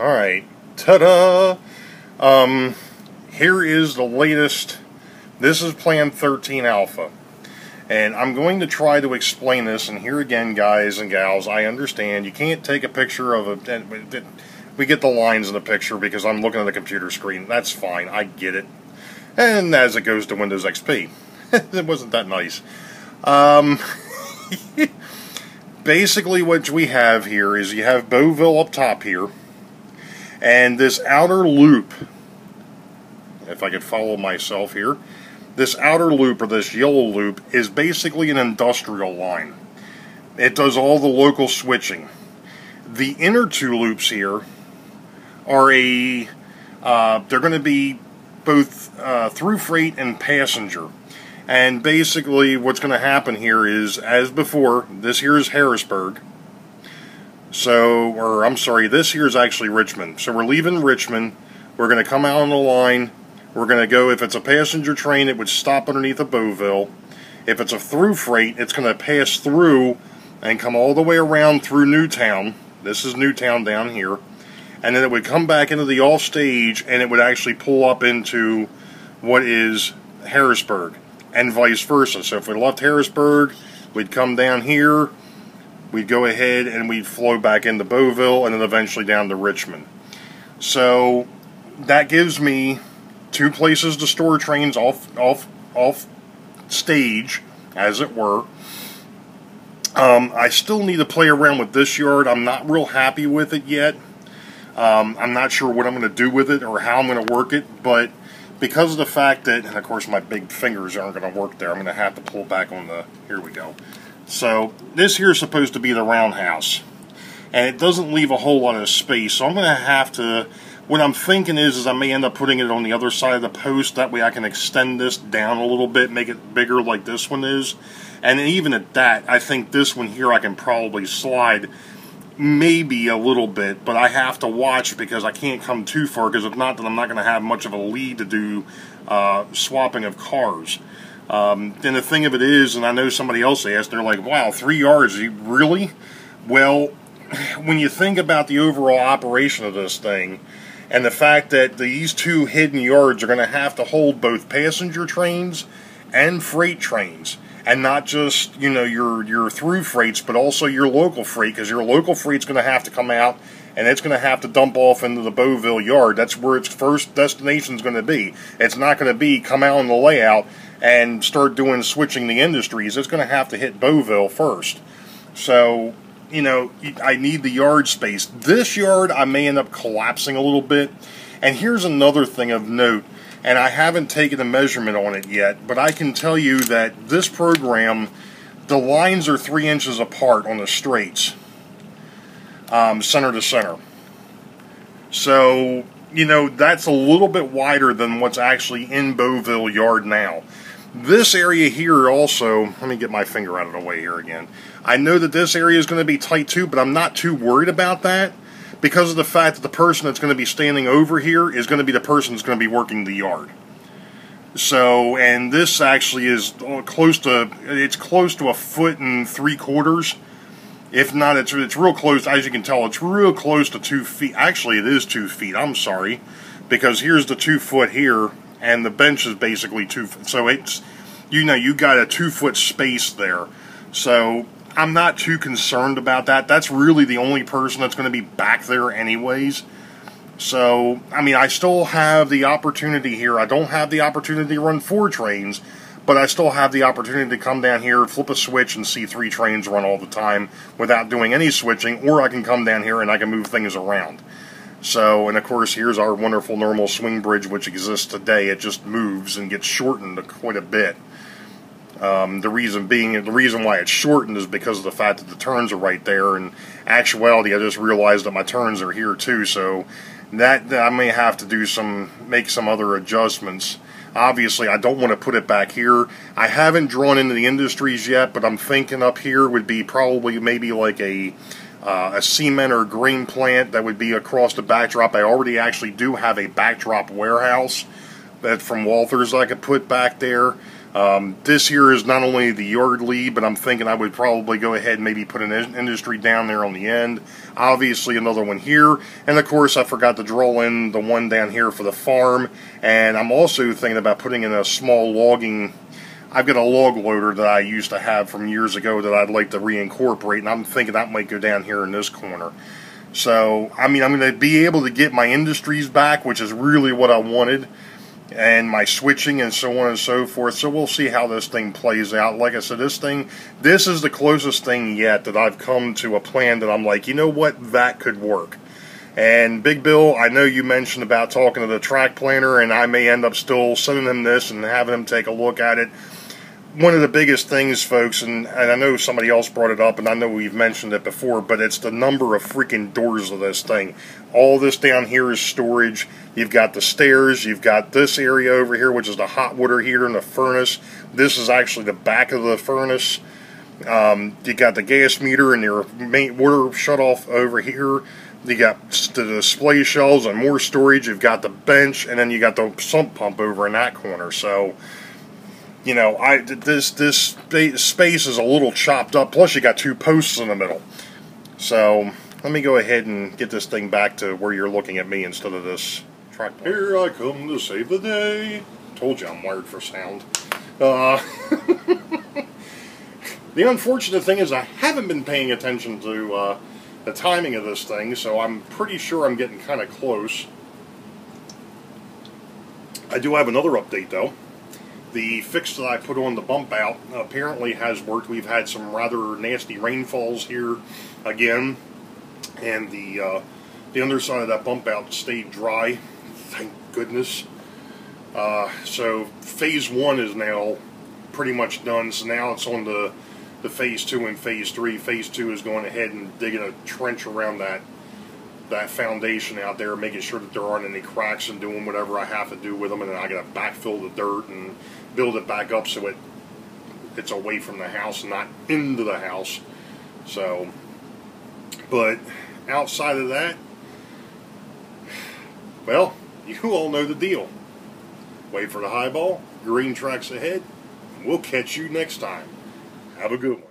Alright, ta-da! Here is the latest. This is Plan 13 Alpha. And I'm going to try to explain this, and here again, guys and gals, I understand you can't take a picture of a... We get the lines in the picture because I'm looking at the computer screen. That's fine, I get it. And as it goes to Windows XP. It wasn't that nice. Basically what we have here is you have Boeville up top here, and this outer loop, if I could follow myself here, this outer loop, or this yellow loop, is basically an industrial line. It does all the local switching. The inner two loops here are they're going to be both through freight and passenger. And basically what's going to happen here is, as before, this here is Harrisburg. So, or I'm sorry, this here is actually Richmond. So we're leaving Richmond, we're going to come out on the line, we're going to go, if it's a passenger train, it would stop underneath of Boeville. If it's a through freight, it's going to pass through and come all the way around through Newtown. This is Newtown down here. And then it would come back into the off stage, and it would actually pull up into what is Harrisburg, and vice versa. So if we left Harrisburg, we'd come down here, we'd go ahead and we'd flow back into Boeville, and then eventually down to Richmond. So that gives me two places to store trains off stage, as it were. I still need to play around with this yard. I'm not real happy with it yet. I'm not sure what I'm going to do with it or how I'm going to work it, but because of the fact that, and of course my big fingers aren't going to work there, I'm going to have to pull back on the, here we go. So this here is supposed to be the roundhouse, and it doesn't leave a whole lot of space, so I'm going to have to, what I'm thinking is I may end up putting it on the other side of the post. That way I can extend this down a little bit, make it bigger like this one is. And even at that, I think this one here I can probably slide maybe a little bit, but I have to watch because I can't come too far, because if not, then I'm not going to have much of a lead to do swapping of cars. And the thing of it is, and I know somebody else asked, they're like, wow, 3 yards, really? Well, when you think about the overall operation of this thing, and the fact that these two hidden yards are going to have to hold both passenger trains and freight trains, and not just, you know, your through freights, but also your local freight, because your local freight's going to have to come out, and it's going to have to dump off into the Boeville yard. That's where its first destination's going to be. It's not going to be come out on the layout and start doing switching the industries. It's going to have to hit Boeville first. So, you know, I need the yard space. This yard, I may end up collapsing a little bit. And here's another thing of note, and I haven't taken a measurement on it yet, but I can tell you that this program, the lines are 3 inches apart on the straights, center to center. So, you know, that's a little bit wider than what's actually in Boeville yard now. This area here also, let me get my finger out of the way here again. I know that this area is going to be tight too, but I'm not too worried about that, because of the fact that the person that's going to be standing over here is going to be the person that's going to be working the yard. So, and this actually is close to 1 3/4 feet. If not, it's real close. As you can tell, it's real close to 2 feet. Actually, it is 2 feet. I'm sorry, because here's the 2 foot here, and the bench is basically 2 foot. So it's, you know, you got a 2 foot space there. So I'm not too concerned about that. That's really the only person that's going to be back there anyways. So, I mean, I still have the opportunity here. I don't have the opportunity to run 4 trains, but I still have the opportunity to come down here, flip a switch, and see 3 trains run all the time without doing any switching, or I can come down here and I can move things around. So, and of course, here's our wonderful normal swing bridge which exists today. It just moves and gets shortened quite a bit. The reason why it's shortened is because of the fact that the turns are right there. In actuality, I just realized that my turns are here too, so that I may have to make some other adjustments. Obviously, I don't want to put it back here. I haven't drawn into the industries yet, but I'm thinking up here would be probably maybe like a cement or grain plant that would be across the backdrop. I already actually do have a backdrop warehouse that from Walther's I could put back there. This here is not only the yard lead, but I'm thinking I would probably go ahead and maybe put an industry down there on the end. Obviously another one here, and of course I forgot to draw in the one down here for the farm, and I'm also thinking about putting in a small logging. I've got a log loader that I used to have from years ago that I'd like to reincorporate, and I'm thinking that might go down here in this corner. So, I mean, I'm going to be able to get my industries back, which is really what I wanted, and my switching and so on and so forth. So we'll see how this thing plays out. Like I said, this is the closest thing yet that I've come to a plan that I'm like, you know what, that could work. And Big Bill, I know you mentioned about talking to the track planner, and I may end up still sending him this and having him take a look at it. One of the biggest things, folks, and I know somebody else brought it up, and I know we've mentioned it before, but it's the number of freaking doors of this thing. All this down here is storage. You've got the stairs. You've got this area over here, which is the hot water heater and the furnace. This is actually the back of the furnace. You got the gas meter and your main water shutoff over here. You got the display shelves and more storage. You've got the bench, and then you got the sump pump over in that corner. So, you know, this space is a little chopped up. Plus, you got two posts in the middle. So, let me go ahead and get this thing back to where you're looking at me instead of this track. Here I come to save the day. Told you I'm wired for sound. The unfortunate thing is I haven't been paying attention to the timing of this thing, so I'm pretty sure I'm getting kind of close. I do have another update, though. The fix that I put on the bump out apparently has worked. We've had some rather nasty rainfalls here again, and the underside of that bump out stayed dry. Thank goodness. So phase 1 is now pretty much done. So now it's on the phase 2 and phase 3. Phase 2 is going ahead and digging a trench around that foundation out there, making sure that there aren't any cracks, and doing whatever I have to do with them, and then I got to backfill the dirt and build it back up so it's away from the house and not into the house. So, but outside of that, well, you all know the deal. Wait for the highball, green tracks ahead, and we'll catch you next time. Have a good one.